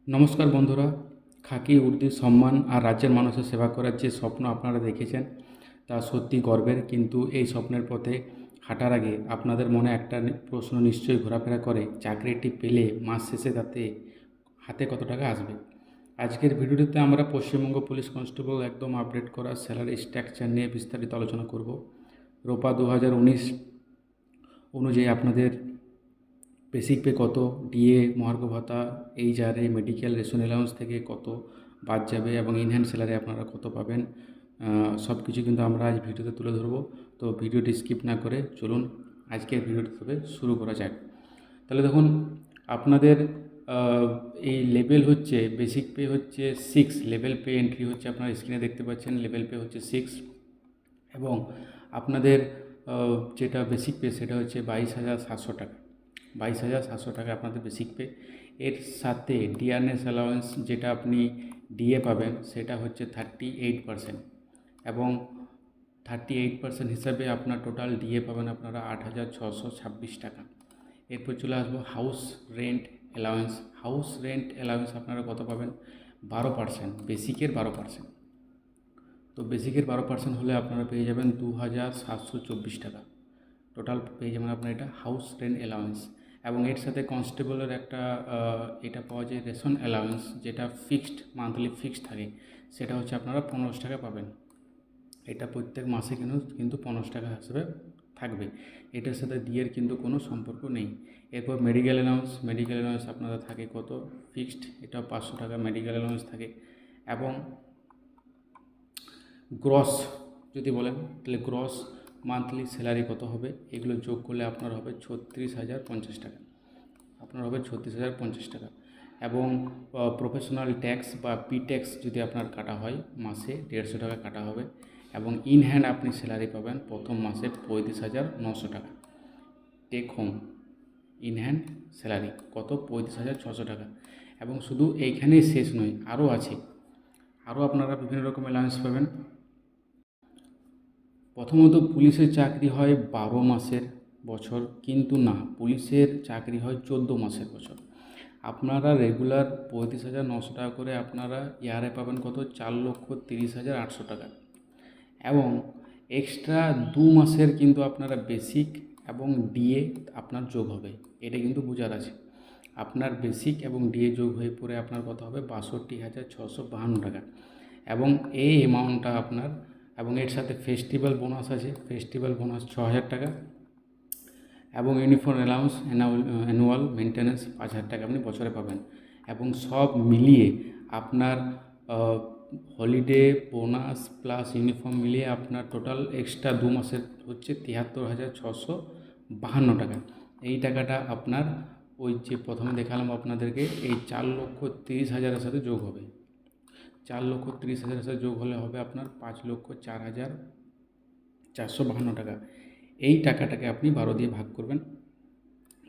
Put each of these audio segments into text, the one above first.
নমস্কার বন্ধুরা। খাকি উর্দির সম্মান আর রাজ্যের মানুষের সেবা করার যে স্বপ্ন আপনারা দেখেছেন তা সত্যি গর্বের, কিন্তু এই স্বপ্নের পথে হাঁটার আগে আপনাদের মনে একটা প্রশ্ন নিশ্চয়ই ঘোরাফেরা করে, চাকরিটি পেলে মাস শেষে তাতে হাতে কত টাকা আসবে। আজকের ভিডিওটিতে আমরা পশ্চিমবঙ্গ পুলিশ কনস্টেবল একদম আপডেট করা স্যালারি স্ট্রাকচার নিয়ে বিস্তারিত আলোচনা করব। রোপা 2019 অনুযায়ী আপনাদের বেসিক পে কত, ডিএ, মহার্ঘ ভাতা, এইচআরএ, মেডিকেল, রেশন অ্যালাউন্স থেকে কত বাদ যাবে এবং ইনহ্যান্ড স্যালারি আপনারা কত পাবেন, সব কিছু কিন্তু আমরা আজ ভিডিওতে তুলে ধরবো। তো ভিডিওটি স্কিপ না করে চলুন আজকের ভিডিওটি তবে শুরু করা যাক। তাহলে দেখুন, আপনাদের এই লেভেল হচ্ছে, বেসিক পে হচ্ছে 6, লেভেল পে এন্ট্রি হচ্ছে আপনারা স্ক্রিনে দেখতে পাচ্ছেন, লেভেল পে হচ্ছে 6 এবং আপনাদের যেটা বেসিক পে সেটা হচ্ছে 22,700 টাকা। 22,700 টাকা আপনাদের বেসিক পে। এর সাথে ডিআরএস অ্যালাউন্স যেটা আপনি ডিএ পাবেন সেটা হচ্ছে 38%, এবং 38% হিসাবে আপনার টোটাল ডিএ পাবেন আপনারা 8,626 টাকা। এরপর চলে আসবো house rent allowance. House rent allowance আপনারা কত পাবেন? 12%, বেসিকের 12%। তো বেসিকের 12% হলে আপনারা পেয়ে যাবেন 2,724 টাকা। টোটাল পেয়ে যাবেন আপনার এটা হাউস রেন্ট অ্যালাউন্স। এবং এর সাথে কনস্টেবলের একটা এটা পাওয়া যায় রেশন অ্যালাউন্স, যেটা ফিক্সড, মান্থলি ফিক্সড থাকে, সেটা হচ্ছে আপনারা 15 টাকা পাবেন। এটা প্রত্যেক মাসে কিন্তু 15 টাকা হিসেবে থাকবে। এটার সাথে ডিএর কিন্তু কোনো সম্পর্ক নেই। এরপর মেডিকেল অ্যালাউন্স। মেডিকেল অ্যালাউন্স আপনাদের থাকে কত? ফিক্সড, এটা 500 টাকা মেডিকেল অ্যালাউন্স থাকে। এবং গ্রস যদি বলেন তাহলে গ্রস মান্থলি স্যালারি কত হবে, এগুলো যোগ করলে আপনার হবে 36,050 টাকা। আপনার হবে 36,050 টাকা। এবং প্রফেশনাল ট্যাক্স বা পি ট্যাক্স যদি আপনার কাটা হয় মাসে 150 টাকা কাটা হবে। এবং ইন হ্যান্ড আপনি স্যালারি পাবেন প্রথম মাসে 35,900 টাকা। Take home in hand salary কত? 35,600 টাকা। এবং শুধু এইখানেই শেষ নয়, আরও আছে, আরও আপনারা বিভিন্ন রকম অ্যালাউন্স পাবেন। প্রথমত পুলিশের চাকরি হয় 12 মাসের বছর, কিন্তু না, পুলিশের চাকরি হয় 14 মাসের বছর। আপনারা রেগুলার 35,900 টাকা করে আপনারা ইয়ারে পাবেন কত? 4,30,800 টাকা। এবং এক্সট্রা 2 মাসের কিন্তু আপনারা বেসিক এবং ডিএ আপনার যোগ হবে, এটা কিন্তু বোঝার আছে। আপনার বেসিক এবং ডিএ যোগ হয়ে পড়ে আপনার কত হবে? 62,652 টাকা। এবং এই অ্যামাউন্টটা আপনার, এবং এর সাথে ফেস্টিভ্যাল বোনাস আছে, ফেস্টিভ্যাল বোনাস 6,000 টাকা। এবং ইউনিফর্ম অ্যালাউন্স, অ্যানুয়াল মেনটেন্যান্স 5,000 টাকা আপনি বছরে পাবেন। এবং সব মিলিয়ে আপনার হলিডে বোনাস প্লাস ইউনিফর্ম মিলিয়ে আপনার টোটাল এক্সট্রা 2 মাসের হচ্ছে 73,652 টাকা। এই টাকাটা আপনার ওই যে প্রথমে দেখালাম আপনাদেরকে, এই 4,30,000-এর সাথে যোগ হবে। 4,30,000-এর সাথে যোগ হলে হবে আপনার 5,04,452 টাকা। এই টাকাটাকে আপনি 12 দিয়ে ভাগ করবেন।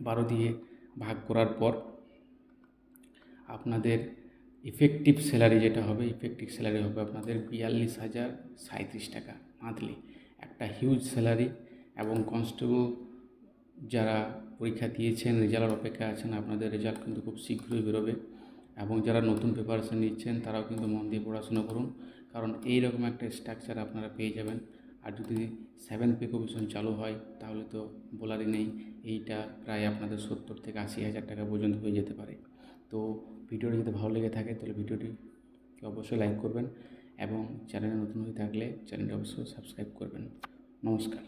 12 দিয়ে ভাগ করার পর আপনাদের ইফেক্টিভ স্যালারি যেটা হবে, ইফেক্টিভ স্যালারি হবে আপনাদের 42,037 টাকা মান্থলি। একটা হিউজ স্যালারি। এবং কনস্টেবল যারা পরীক্ষা দিয়েছেন, রেজাল্টের অপেক্ষায় আছেন, আপনাদের রেজাল্ট কিন্তু খুব শীঘ্রই বেরোবে। এবং যারা নতুন প্রিপারেশন নিচ্ছেন তারাও কিন্তু মন দিয়ে পড়াশোনা করুন, কারণ এই রকম একটা স্ট্রাকচার আপনারা পেয়ে যাবেন। আর যদি 7 পে কমিশন চালু হয় তাহলে তো বলারই নেই, এইটা প্রায় আপনাদের 70,000-80,000 টাকা পর্যন্ত হয়ে যেতে পারে। তো ভিডিওটি যদি ভালো লেগে থাকে তাহলে ভিডিওটিকে অবশ্যই লাইক করবেন, এবং চ্যানেলে নতুন হয়ে থাকলে চ্যানেলটি অবশ্যই সাবস্ক্রাইব করবেন। নমস্কার।